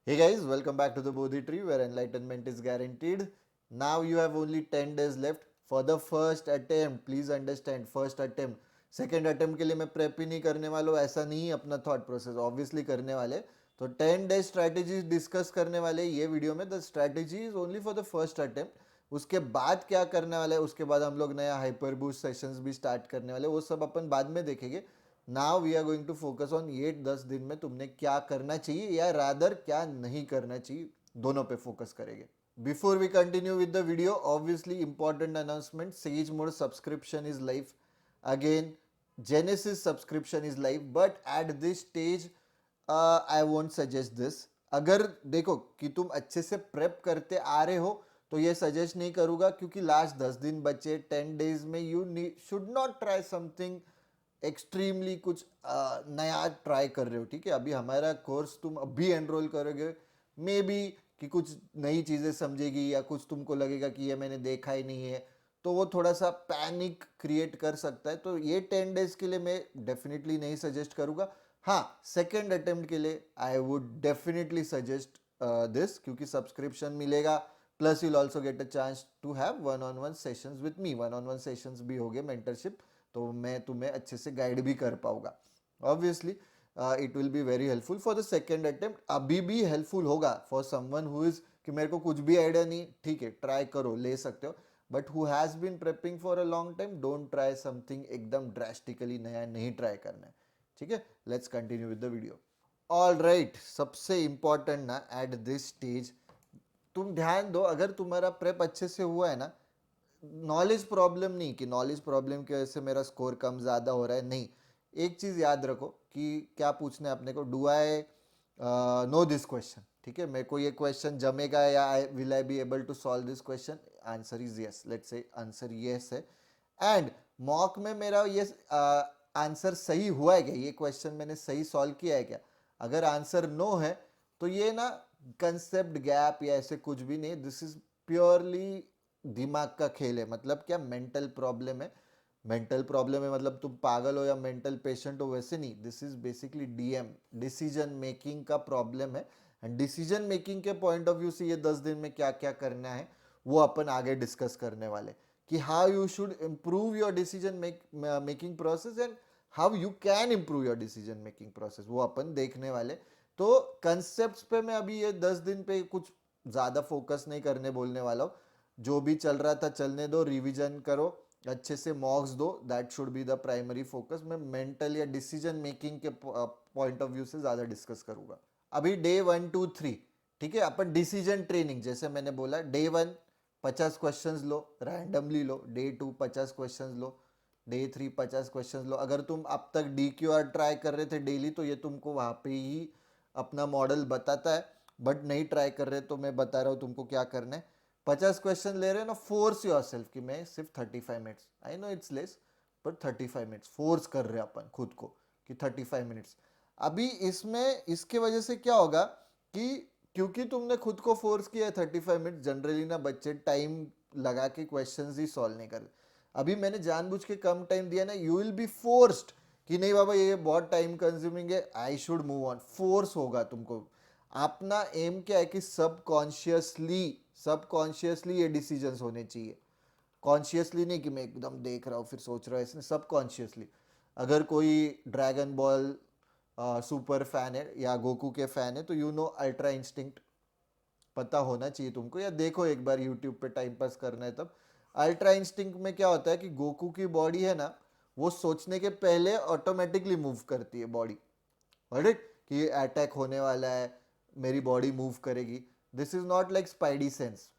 Hey guys, welcome back to the Bodhi Tree where enlightenment is guaranteed. Now you have only 10 days left for the first attempt. Please understand, first attempt. Second attempt के लिए मैं prep ही नहीं करने वाला हूँ, ऐसा नहीं अपना थॉट प्रोसेस ऑब्वियसली करने वाले. तो 10 डेज स्ट्रैटेजीज डिस्कस करने वाले ये वीडियो में. The strategy is only for the first attempt. उसके बाद क्या करने वाले, उसके बाद हम लोग नया हाइपर बूस्ट सेशंस भी स्टार्ट करने वाले, वो सब अपन बाद में देखेंगे. Now we are going to focus on ये 10 दिन में तुमने क्या करना चाहिए या रादर क्या नहीं करना चाहिए, दोनों पे फोकस करेंगे. Before we continue with the video, obviously important announcement. Sage mode subscription is live again. Genesis subscription is live but at this stage I won't suggest this. अगर देखो कि तुम अच्छे से प्रेप करते आ रहे हो तो ये सजेस्ट नहीं करूंगा, क्योंकि लास्ट 10 दिन बचे. 10 डेज में you should not try something extremely कुछ नया ट्राई कर रहे हो. ठीक है, अभी हमारा कोर्स तुम अभी एनरोल करोगे, मे बी कि कुछ नई चीज़ें समझेगी या कुछ तुमको लगेगा कि ये मैंने देखा ही नहीं है, तो वो थोड़ा सा पैनिक क्रिएट कर सकता है. तो ये 10 डेज के लिए मैं डेफिनेटली नहीं सजेस्ट करूँगा. हाँ, सेकेंड अटेम्प्ट के लिए I would definitely suggest this, क्योंकि सब्सक्रिप्शन मिलेगा plus you will also get a chance to have one on one sessions with me. One on one sessions भी हो गए, मेंटरशिप, तो मैं तुम्हें अच्छे से गाइड भी कर पाऊंगा. Obviously it will be very helpful for the second attempt. अभी भी हेल्पफुल होगा फॉर समवन हु इज कि मेरे को कुछ भी आइडिया नहीं, ठीक है ट्राई करो, ले सकते हो. But who has been prepping for a long time, don't try something एकदम ड्रेस्टिकली नया नहीं ट्राई करना है. ठीक है, let's continue with the video. All right, सबसे इंपॉर्टेंट ना एट दिस स्टेज, तुम ध्यान दो. अगर तुम्हारा प्रेप अच्छे से हुआ है ना, नॉलेज प्रॉब्लम नहीं कि नॉलेज प्रॉब्लम की वजह से मेरा स्कोर कम ज़्यादा हो रहा है, नहीं. एक चीज़ याद रखो कि क्या पूछना है अपने को, do I know this question. ठीक है, मेरे को ये क्वेश्चन जमेगा या will I be able to solve this question. Answer is yes, let's say answer yes है. एंड मॉक में मेरा ये आंसर सही हुआ है क्या, ये क्वेश्चन मैंने सही सॉल्व किया है क्या. अगर आंसर नो है तो ये ना कंसेप्ट गैप या ऐसे कुछ भी नहीं, दिस इज प्योरली दिमाग का खेल है. मतलब क्या, मेंटल प्रॉब्लम है. मेंटल प्रॉब्लम है मतलब तुम पागल हो या मेंटल पेशेंट हो, वैसे नहीं. This is basically DM, decision making का प्रॉब्लम है. एंड डिसीजन मेकिंग के पॉइंट ऑफ व्यू से ये 10 दिन में क्या क्या करना है वो अपन आगे डिस्कस करने वाले, कि how you should improve your decision making process and how you can improve your decision making process, वो अपन देखने वाले. तो कंसेप्ट पे मैं अभी ये 10 दिन पे कुछ ज़्यादा फोकस नहीं करने बोलने वाला हूँ. जो भी चल रहा था चलने दो, रिवीजन करो, अच्छे से मॉक्स दो, that should be the primary focus. मैं मेंटल या डिसीजन मेकिंग के पॉइंट ऑफ व्यू से ज़्यादा डिस्कस करूँगा. अभी डे 1 2 3, ठीक है, अपन डिसीजन ट्रेनिंग, जैसे मैंने बोला डे 1 50 क्वेश्चंस लो, रैंडमली लो. डे 2 50 क्वेश्चंस लो. डे 3 50 क्वेश्चंस लो. अगर तुम अब तक DQR ट्राई कर रहे थे डेली तो ये तुमको वहाँ पे ही अपना मॉडल बताता है. बट नहीं ट्राई कर रहे तो मैं बता रहा हूँ तुमको क्या करना है. 50 क्वेश्चन ले रहे हो ना, फोर्स योर सेल्फ कि मैं सिर्फ 35 minutes, I know it's less but 35 minutes force कर रहे हैं अपन खुद को कि 35 मिनट्स. अभी इसमें इसके वजह से क्या होगा कि क्योंकि तुमने खुद को फोर्स किया है 35 मिनट, जनरली ना बच्चे टाइम लगा के क्वेश्चंस ही सॉल्व नहीं करते. अभी मैंने जानबूझ के कम टाइम दिया ना, यू विल बी फोर्स्ड कि नहीं बाबा ये बहुत टाइम कंज्यूमिंग है, I should move on. Force होगा तुमको. अपना एम क्या है कि सबकॉन्शियसली सबकॉन्शियसली ये डिसीजंस होने चाहिए. कॉन्शियसली नहीं कि मैं एकदम देख रहा हूँ फिर सोच रहा हूँ, इसने सबकॉन्शियसली. अगर कोई ड्रैगन बॉल सुपर फैन है या गोकू के फैन है तो यू नो अल्ट्रा इंस्टिंक्ट पता होना चाहिए तुमको, या देखो एक बार यूट्यूब पे टाइम पास करना है तब. अल्ट्रा इंस्टिंक्ट में क्या होता है कि गोकू की बॉडी है ना, वो सोचने के पहले ऑटोमेटिकली मूव करती है बॉडी. राइट, कि अटैक होने वाला है, मेरी बॉडी मूव करेगी. This is not like spidey sense.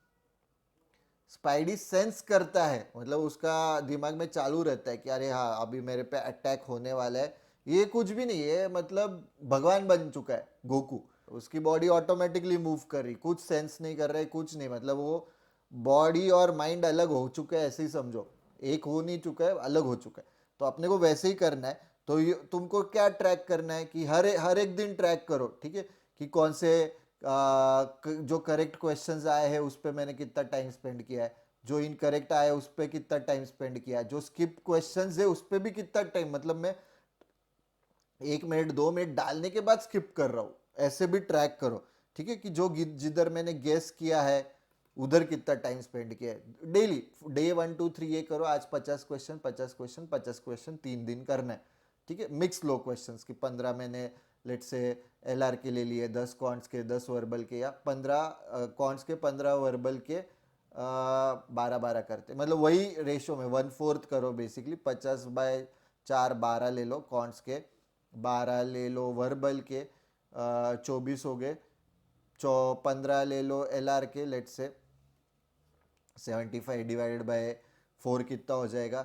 Spidey sense करता है मतलब उसका दिमाग में चालू रहता है कि अरे हाँ अभी मेरे पे अटैक होने वाला है. ये कुछ भी नहीं है, मतलब भगवान बन चुका है गोकू. उसकी बॉडी ऑटोमेटिकली मूव कर रही, कुछ सेंस नहीं कर रहा है, कुछ नहीं. मतलब वो बॉडी और माइंड अलग हो चुका है, ऐसे ही समझो. एक हो नहीं चुका है, अलग हो चुका है. तो अपने को वैसे ही करना है. तो तुमको क्या ट्रैक करना है कि हर हर एक दिन ट्रैक करो. ठीक है, कि कौन से जो करेक्ट क्वेश्चंस आए हैं उस पर मैंने कितना टाइम स्पेंड किया है, जो इनकरेक्ट आया उस पर कितना टाइम स्पेंड किया है, जो स्किप क्वेश्चंस है उस पर भी कितना टाइम, मतलब मैं 1 मिनट 2 मिनट डालने के बाद स्किप कर रहा हूँ, ऐसे भी ट्रैक करो. ठीक है, कि जो जिधर मैंने गेस किया है उधर कितना टाइम स्पेंड किया है डेली। डे 1 2 3 ये करो, आज 50 क्वेश्चन 50 क्वेश्चन 50 क्वेश्चन 3 दिन करना है। ठीक है, मिक्स लो क्वेश्चंस की 15 मैंने लेट से LR के ले लिए, 10 कॉन्ट्स के 10 वर्बल के, या 15 कॉन्ट्स के 15 वर्बल के 12 12 करते, मतलब वही रेशो में 1/4 करो बेसिकली। 50/4 12 ले लो कॉन्ट्स के, 12 ले लो वर्बल के, 24 हो गए। 15 ले लो LR के, लेट से 75 डिवाइडेड बाय 4 कितना हो जाएगा,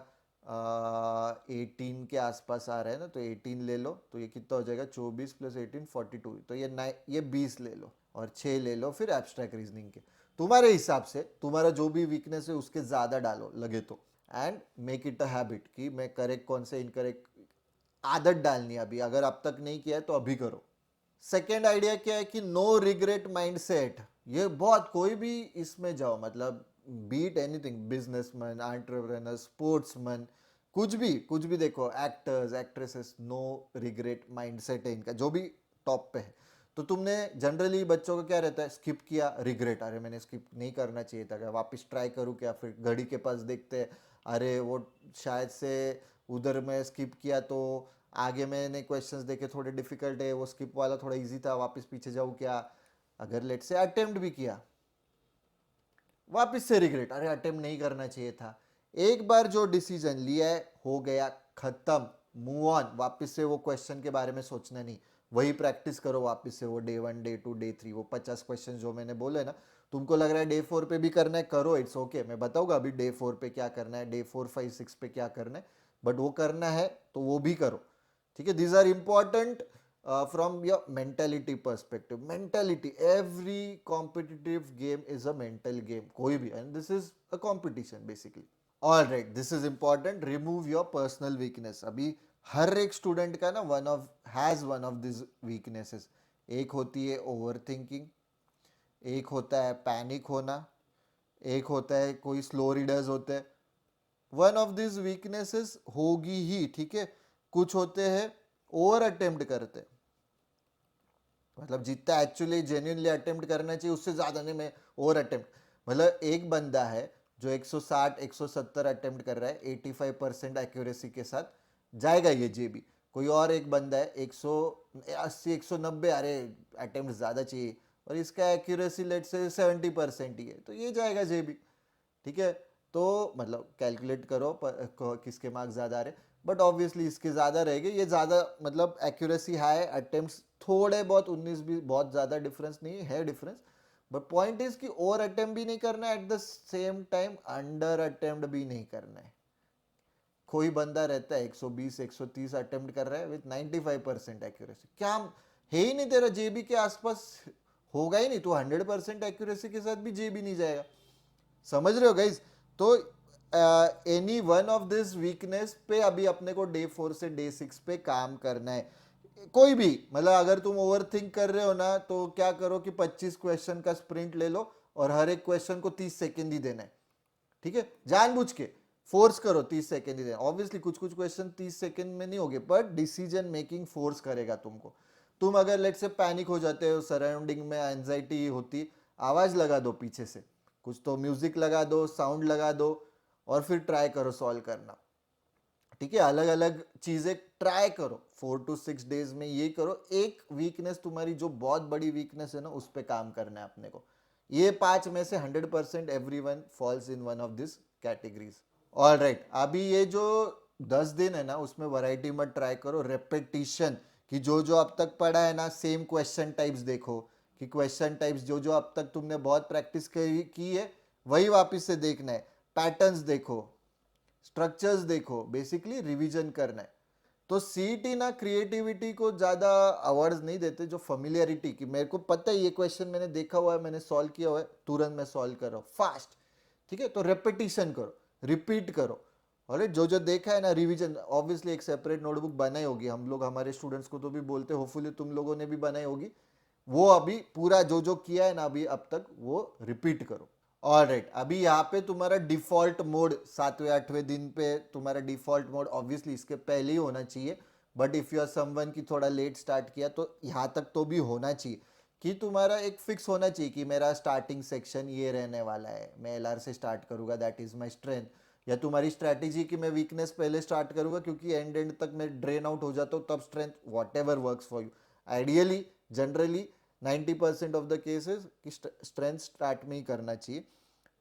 18 के आसपास आ रहा है ना, तो 18 ले लो, तो ये कितना हो जाएगा, 24 + 18 42, तो ये 20 ले लो, और 6 ले लो फिर एब्स्ट्रैक्ट रीजनिंग के। तुम्हारे हिसाब से तुम्हारा जो भी वीकनेस है उसके ज़्यादा डालो लगे तो, and make it a habit कि मैं करेक्ट कौन से इनकरेक्ट, आदत डालनी है अभी, अगर अब तक नहीं किया है तो अभी करो। सेकेंड आइडिया क्या है कि नो रिग्रेट माइंडसेट। ये बहुत, कोई भी इसमें जाओ, मतलब be it anything, businessman, entrepreneur, sportsman, कुछ भी देखो, actors actresses, no regret mindset है इनका, जो भी टॉप पे है। तो तुमने जनरली बच्चों का क्या रहता है, स्किप किया रिग्रेट, अरे मैंने स्किप नहीं करना चाहिए था, क्या वापस ट्राई करूँ क्या, फिर घड़ी के पास देखते हैं, अरे वो शायद से उधर मैं स्किप किया तो आगे मैंने क्वेश्चंस देखे थोड़े डिफिकल्ट है, वो स्किप वाला थोड़ा इजी था, वापस पीछे जाऊँ क्या। अगर लेट से अटेम्प्ट भी किया, वापस से रिग्रेट, अरे अटेम्प्ट नहीं करना चाहिए था। एक बार जो डिसीजन लिया है हो गया, खत्म, मूव ऑन, वापस से वो क्वेश्चन के बारे में सोचना नहीं। वही प्रैक्टिस करो वापस से, वो डे 1 डे 2 डे 3, वो 50 क्वेश्चन जो मैंने बोले ना, तुमको लग रहा है डे 4 पे भी करना है, करो, इट्स ओके। मैं बताऊंगा अभी डे 4 पे क्या करना है, डे 4 5 6 पे क्या करना है, बट वो करना है तो वो भी करो। ठीक है, these are important from your mentality perspective. Mentality, every competitive game is a mental game, कोई भी, and this is a competition basically. All right, this is important, remove your personal weakness. अभी हर एक स्टूडेंट का ना one of this weaknesses. एक होती है over thinking, एक होता है पैनिक होना, एक होता है कोई स्लो रीडर्स होते हैं। वन ऑफ दिस वीकनेसेस होगी ही, ठीक है। कुछ होते हैं ओवर अटेम्प्ट करते, मतलब जितना एक्चुअली जेन्युइनली अटेम्प्ट करना चाहिए उससे ज़्यादा नहीं, मैं ओवर अटेम्प्ट। मतलब एक बंदा है जो 160 170 अटेम्प्ट कर रहा है 85% एक्यूरेसी के साथ, जाएगा ये जेबी। कोई और एक बंदा है 180 190, अरे अटेम्प्ट ज़्यादा चाहिए, और इसका एक्यूरेसी लेट से 70% ही है, तो ये जाएगा जेबी। ठीक है, तो मतलब कैलकुलेट करो किसके मार्क्स ज़्यादा आ रहे, बट ऑब्वियसली इसके ज़्यादा रहेंगे, ये ज़्यादा मतलब एक्यूरेसी हाई, अटेम्प्ट्स थोड़े बहुत 19 भी, बहुत ज़्यादा डिफरेंस नहीं है डिफरेंस, बट पॉइंट इज कि ओवर अटेम्प्ट भी नहीं करना है, at the same time under attempt भी नहीं करना है। कोई बंदा रहता है 120 130 अटेम्प्ट कर रहा है विथ 95% एक्यूरेसी, क्या है ही नहीं तेरा जेबी के आसपास, होगा ही नहीं, तो 100% एक्यूरेसी के साथ भी जेबी नहीं जाएगा। समझ रहे हो गाइज? तो any one of this weakness पे अभी अपने को डे 4 से डे 6 पे काम करना है। कोई भी, मतलब अगर तुम ओवर थिंक कर रहे हो ना, तो क्या करो कि 25 क्वेश्चन का स्प्रिंट ले लो, और हर एक क्वेश्चन को 30 सेकेंड ही देना है। ठीक है, जानबूझ के फोर्स करो 30 सेकेंड ही देना। ऑब्वियसली कुछ कुछ क्वेश्चन 30 सेकेंड में नहीं होगे, बट डिसीजन मेकिंग फोर्स करेगा तुमको। तुम अगर लेट से पैनिक हो जाते हो, सराउंडिंग में एंजाइटी होती, आवाज लगा दो पीछे से, कुछ तो म्यूजिक लगा दो, साउंड लगा दो, और फिर ट्राई करो सॉल्व करना। ठीक है, अलग अलग चीजें ट्राई करो, 4 to 6 डेज में ये करो। एक वीकनेस तुम्हारी जो बहुत बड़ी वीकनेस है ना, उस पर काम करना है अपने को। ये 5 में से 100% everyone falls in one of this categories. All right, अभी ये जो 10 दिन है ना, उसमें वैरायटी मत ट्राई करो, रेपिटिशन, कि जो जो अब तक पढ़ा है ना, सेम क्वेश्चन टाइप्स देखो, कि क्वेश्चन टाइप्स जो जो अब तक तुमने बहुत प्रैक्टिस की है वही वापस से देखना है, पैटर्न्स देखो, स्ट्रक्चर्स देखो, बेसिकली रिवीजन करना है। तो सीईटी ना क्रिएटिविटी को ज़्यादा अवार्ड्स नहीं देते, जो फैमिलियरिटी, की मेरे को पता है ये क्वेश्चन मैंने देखा हुआ है, मैंने सॉल्व किया हुआ है, तुरंत मैं सॉल्व कर रहा हूँ फास्ट। ठीक है, तो रेपिटिशन करो, रिपीट करो, और जो जो देखा है ना रिवीजन। ऑब्वियसली एक सेपरेट नोटबुक बनाई होगी, हम लोग हमारे स्टूडेंट्स को तो भी बोलते, होपफुली तुम लोगों ने भी बनाई होगी। वो अभी पूरा जो जो किया है ना अभी अब तक, वो रिपीट करो। ऑल राइट, अभी यहाँ पे तुम्हारा डिफॉल्ट मोड 7वें 8वें दिन पे तुम्हारा डिफॉल्ट मोड ऑब्वियसली इसके पहले ही होना चाहिए, but if you are someone की थोड़ा लेट स्टार्ट किया तो यहाँ तक तो भी होना चाहिए। कि तुम्हारा एक फिक्स होना चाहिए कि मेरा स्टार्टिंग सेक्शन ये रहने वाला है, मैं एलआर से स्टार्ट करूंगा, दैट इज माय स्ट्रेंथ। या तुम्हारी स्ट्रैटेजी कि मैं वीकनेस पहले स्टार्ट करूंगा क्योंकि एंड तक मैं ड्रेन आउट हो जाता हूँ, तब strength, what ever works for you. Ideally generally 90% of the cases कि स्ट्रेंथ स्टार्ट में ही करना चाहिए।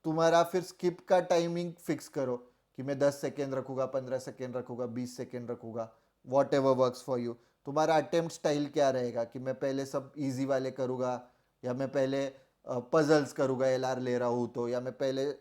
तुम्हारा फिर स्किप का टाइमिंग फिक्स करो कि मैं 10 सेकेंड रखूंगा, 15 सेकेंड रखूंगा, 20 सेकेंड रखूंगा, what ever works for you. तुम्हारा अटेम्प्ट स्टाइल क्या रहेगा कि मैं पहले सब इजी वाले करूंगा, या मैं पहले पजल्स करूंगा एलआर ले रहा हूँ तो, या मैं पहले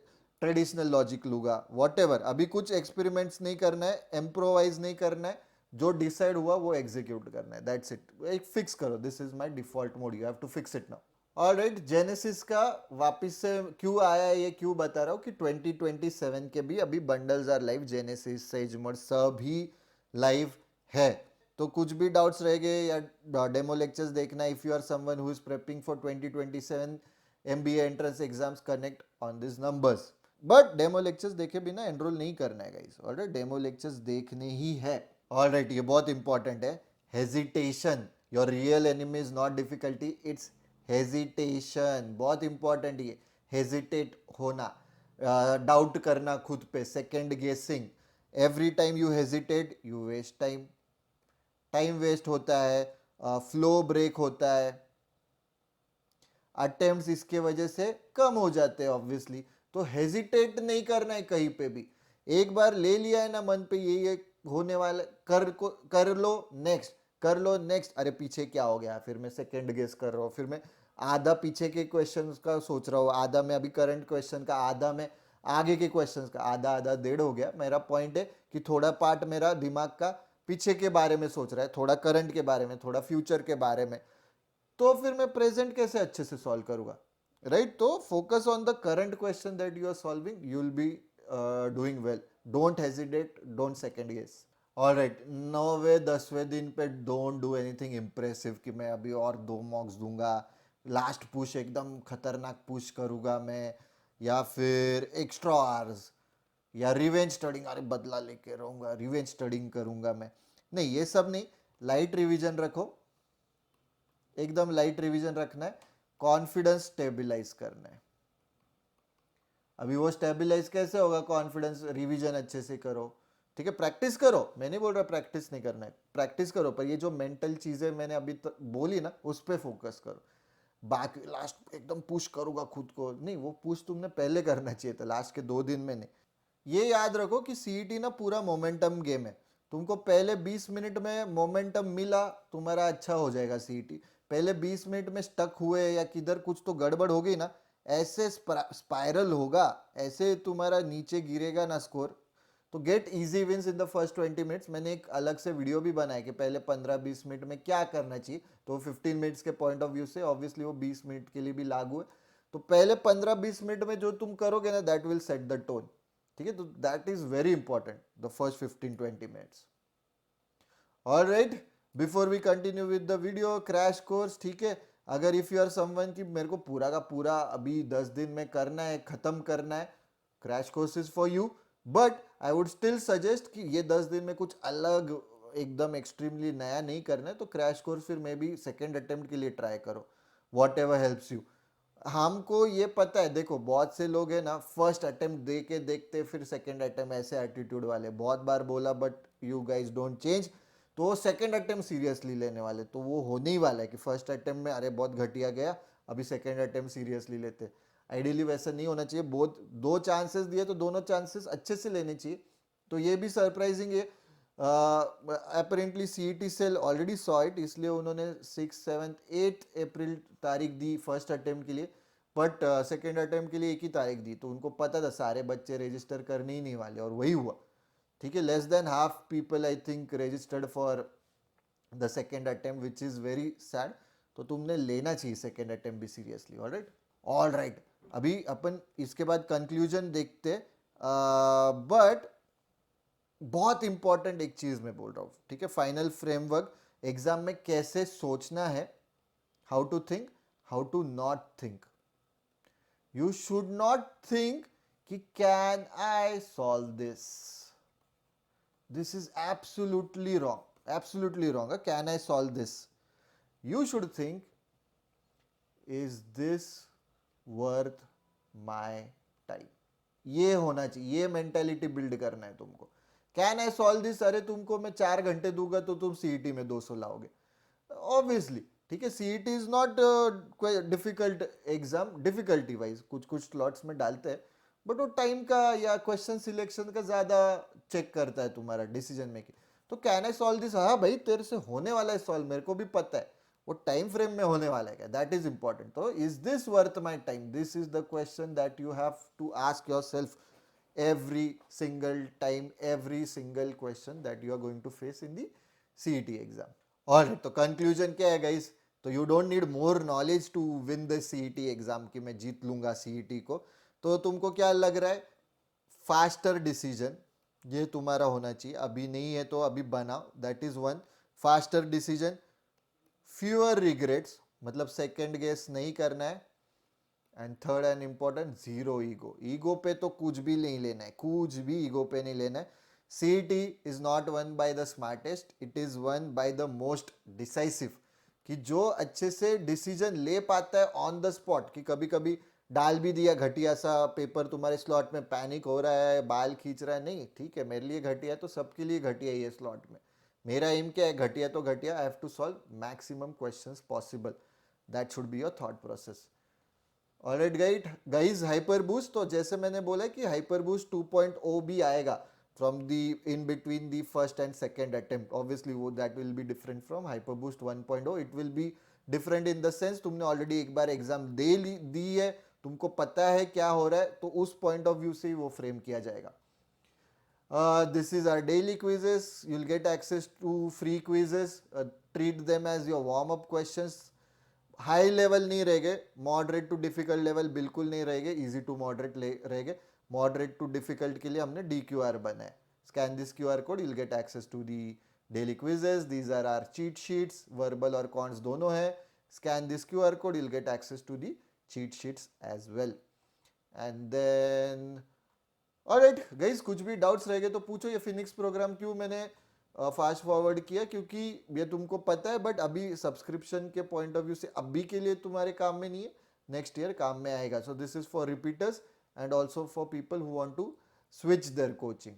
ट्रेडिशनल लॉजिक लूंगा, वॉट एवर। अभी कुछ एक्सपेरिमेंट्स नहीं करना है, एम्प्रोवाइज नहीं करना है, जो डिसाइड हुआ वो एग्जीक्यूट करना है, दैट्स इट। एक फिक्स करो, this is my default mode, you have to fix it now. Alright, Genesis का वापस से क्यों आया है, ये क्यों बता रहा हूँ कि 2027 के भी अभी bundles are live, Genesis sage mode सभी लाइव है। तो कुछ भी डाउट्स रह गए या डेमो लेक्चर्स देखना, if you are someone who is prepping for 2027 MBA entrance exams, connect on this numbers. But demo lectures देखे बिना एनरोल नहीं करना है गाइस, ऑलराइट, डेमो लेक्चर्स देखने ही है। ऑलराइट, ये बहुत इंपॉर्टेंट है, hesitation. Your real enemy is not difficulty, it's hesitation. बहुत इंपॉर्टेंट ये, हेजिटेट होना, डाउट करना खुद पे, second guessing. Every time you hesitate you waste time, time waste होता है, फ्लो ब्रेक होता है, अटेम्प्ट्स इसके वजह से कम हो जाते हैं ऑब्वियसली। तो हेजिटेट नहीं करना है कहीं पे भी। एक बार ले लिया है ना मन पे ये होने वाला, कर लो नेक्स्ट, कर लो नेक्स्ट, अरे पीछे क्या हो गया, फिर मैं सेकंड गेस कर रहा हूँ, फिर मैं आधा पीछे के क्वेश्चंस का सोच रहा हूँ, आधा मैं अभी करंट क्वेश्चन का, आधा मैं आगे के क्वेश्चंस का, आधा आधा डेढ़ हो गया। मेरा पॉइंट है कि थोड़ा पार्ट मेरा दिमाग का पीछे के बारे में सोच रहा है, थोड़ा करंट के बारे में, थोड़ा फ्यूचर के बारे में। तो फिर मैं प्रेजेंट कैसे अच्छे से सॉल्व करूंगा, राइट? तो focus on the current question that you are solving, you will be doing well. Don't hesitate, don't second guess. All right, 9वें 10वें दिन पे डोंट डू एनीथिंग इम्प्रेसिव कि मैं अभी और 2 मॉक्स दूंगा, लास्ट पुश एकदम खतरनाक पुश करूंगा मैं, या फिर एक्स्ट्रा आवर्स, या रिवेंज स्टडिंग, अरे बदला लेके रहूंगा, रिवेंज स्टडिंग करूंगा मैं। नहीं, ये सब नहीं, लाइट रिवीजन रखो, एकदम लाइट रिवीजन रखना है, कॉन्फिडेंस स्टेबलाइज करना है। अभी वो स्टेबलाइज कैसे होगा? कॉन्फिडेंस, रिवीजन अच्छे से करो, ठीक है, प्रैक्टिस करो, मैं नहीं बोल रहा प्रैक्टिस नहीं करना है, प्रैक्टिस करो, पर ये जो मेंटल चीजें मैंने अभी तक बोली ना, उस पर फोकस करो। बाकी लास्ट एकदम पुश करूंगा खुद को, नहीं, वो पुश तुमने पहले करना चाहिए था, लास्ट के 2 दिन में नहीं। ये याद रखो कि सीईटी ना पूरा मोमेंटम गेम है। तुमको पहले 20 मिनट में मोमेंटम मिला, तुम्हारा अच्छा हो जाएगा सीईटी। पहले 20 मिनट में स्टक हुए या किधर कुछ तो गड़बड़ हो गई ना, ऐसे स्पाइरल होगा, ऐसे तुम्हारा नीचे गिरेगा ना स्कोर। तो get easy wins in the first 20 minutes. मैंने एक अलग से वीडियो भी बनाया कि पहले 15-20 मिनट में क्या करना चाहिए, तो 15 मिनट्स के पॉइंट ऑफ व्यू से, ऑब्वियसली वो 20 मिनट के लिए भी लागू है। तो पहले 15-20 मिनट में जो तुम करोगे ना, that will set the tone, ठीक है? तो that is very important, the first 15-20 minutes. All right, before we continue with the video, crash course, ठीक है? अगर इफ यू आर समवन कि मेरे को पूरा का पूरा अभी 10 दिन में करना है, खत्म करना है, crash course is for you. But I would still suggest कि ये 10 दिन में कुछ अलग एकदम एक्सट्रीमली नया नहीं करना है, तो क्रैश कोर्स फिर मे बी सेकेंड अटेम्प्ट के लिए ट्राई करो, वॉट एवर हेल्प्स यू। हमको ये पता है, देखो बहुत से लोग हैं ना, फर्स्ट अटेम्प्ट दे के देखते फिर सेकंड अटेम्प्ट, ऐसे एटीट्यूड वाले, बहुत बार बोला but you guys don't change. तो सेकंड अटेम्प्ट सीरियसली लेने वाले, तो वो होने ही वाला है कि फर्स्ट अटेम्प्ट में अरे बहुत घटिया गया, अभी सेकंड अटेम्प्ट सीरियसली लेते। आइडियली वैसा नहीं होना चाहिए, बहुत 2 चांसेस दिए तो दोनों चांसेस अच्छे से लेने चाहिए। तो ये भी सरप्राइजिंग है, apparently CET cell already saw it, इसलिए उन्होंने 6, 7, 8 अप्रैल तारीख दी फर्स्ट अटेम्प्ट के लिए, बट सेकेंड अटेम्प्ट के लिए एक ही तारीख दी। तो उनको पता था सारे बच्चे रजिस्टर करने ही नहीं वाले, और वही हुआ, ठीक है? Less than half people I think registered for the second attempt, which is very sad. तो तुमने लेना चाहिए सेकेंड अटेम्प्ट भी seriously. All right, all right, अभी अपन इसके बाद कंक्लूजन देखते, बट बहुत इंपॉर्टेंट एक चीज मैं बोल रहा हूँ, ठीक है? फाइनल फ्रेमवर्क, एग्जाम में कैसे सोचना है, how to think, how to not think. You should not think कि can I solve this, this is absolutely wrong, absolutely wrong. Can I solve this, you should think, is this worth my time, ये होना चाहिए, ये mentality build करना है तुमको. Can I solve this, अरे तुमको मैं 4 घंटे दूंगा तो तुम सीईटी में 200 लाओगे ऑब्वियसली. ठीक है, CET is not difficult exam, difficulty wise कुछ कुछ स्लॉट्स में डालते हैं, बट वो टाइम का या क्वेश्चन सिलेक्शन का ज्यादा चेक करता है तुम्हारा डिसीजन मेकिंग. तो कैन आई सॉल्व दिस, हाँ भाई तेरे से होने वाला है सॉल्व, मेरे को भी पता है वो टाइम फ्रेम में होने वाला है क्या, दैट इज इंपॉर्टेंट. तो is this worth my time, this is the question that you have to ask yourself every single time, every single question that you are going to face in the CET exam. Alright, तो conclusion क्या है guys, तो you don't need more knowledge to win the CET exam कि मैं जीत लूंगा CET को. तो तुमको क्या लग रहा है, फास्टर डिसीजन ये तुम्हारा होना चाहिए, अभी नहीं है तो अभी बनाओ, that is one. Faster decision, fewer regrets, मतलब सेकंड गेस नहीं करना है. And third and important, zero ego. Ego पे तो कुछ भी नहीं लेना है, कुछ भी ईगो पे नहीं लेना है. CET is not one by the smartest, it is one by the most decisive. कि जो अच्छे से डिसीजन ले पाता है ऑन द स्पॉट, कि कभी कभी डाल भी दिया घटिया सा पेपर तुम्हारे स्लॉट में, पैनिक हो रहा है, बाल खींच रहा है, नहीं ठीक है मेरे लिए घटिया है तो सबके लिए घटिया ही है स्लॉट में. मेरा एम क्या है, घटिया तो घटिया, I have to solve maximum questions possible, that should be your thought process. Alright guys, hyper boost, तो जैसे मैंने बोला कि हाइपर बूस्ट 2.0 भी आएगा from the in between the first and second attempt. Obviously वो that will be different from hyper boost 1.0. It will be different in the sense तुमने already एक बार एग्जाम दी है, तुमको पता है क्या हो रहा है, तो उस पॉइंट ऑफ व्यू से ही वो फ्रेम किया जाएगा. This is our daily quizzes. You'll get access to free quizzes. Treat them as your warm up questions. High level नहीं रहेंगे, मॉडरेट टू डिफिकल्ट लेवल बिल्कुल नहीं रहेंगे, इजी टू मॉडरेट रहेंगे. मॉडरेट टू डिफिकल्ट के लिए हमने DQR बना है. Scan this QR code, you'll get access to the daily quizzes. These are our cheat sheets, verbal और cons दोनों है. Scan this QR code, you'll get access to the cheat sheets as well. And then alright guys, कुछ भी doubts रह गए तो पूछो. ये फिनिक्स प्रोग्राम क्यों मैंने फास्ट फॉरवर्ड किया, क्योंकि ये तुमको पता है, बट अभी सब्सक्रिप्शन के पॉइंट ऑफ व्यू से अभी के लिए तुम्हारे काम में नहीं है, नेक्स्ट ईयर काम में आएगा. So this is for repeaters and also for people who want to switch their coaching.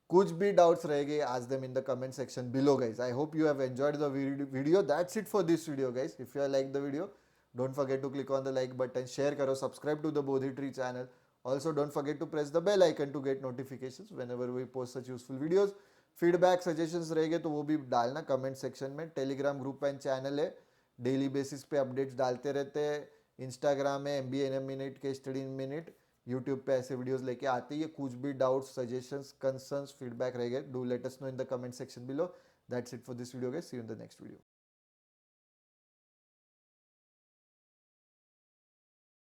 कुछ भी डाउट्स रह गए, आज them in the comment section below guys. I hope you have enjoyed the video. That's it for this video guys. If you like the video, don't forget to click on the like button, share karo, subscribe to the Bodhi Tree channel. Also don't forget to press the bell icon to get notifications whenever we post such useful videos. Feedback suggestions रहेंगे तो वो भी डालना comment section में. Telegram group and channel है, daily basis पे updates डालते रहते हैं. इंस्टाग्राम है MBA in a minute के स्टडी इन मिनट. यूट्यूब पे ऐसे वीडियोस लेके आते ही है. कुछ भी डाउट्स सजेशंस कंसर्न्स फीडबैक रहेंगे, do let us know in the comment section below. That's it for this video guys, see you in the next video.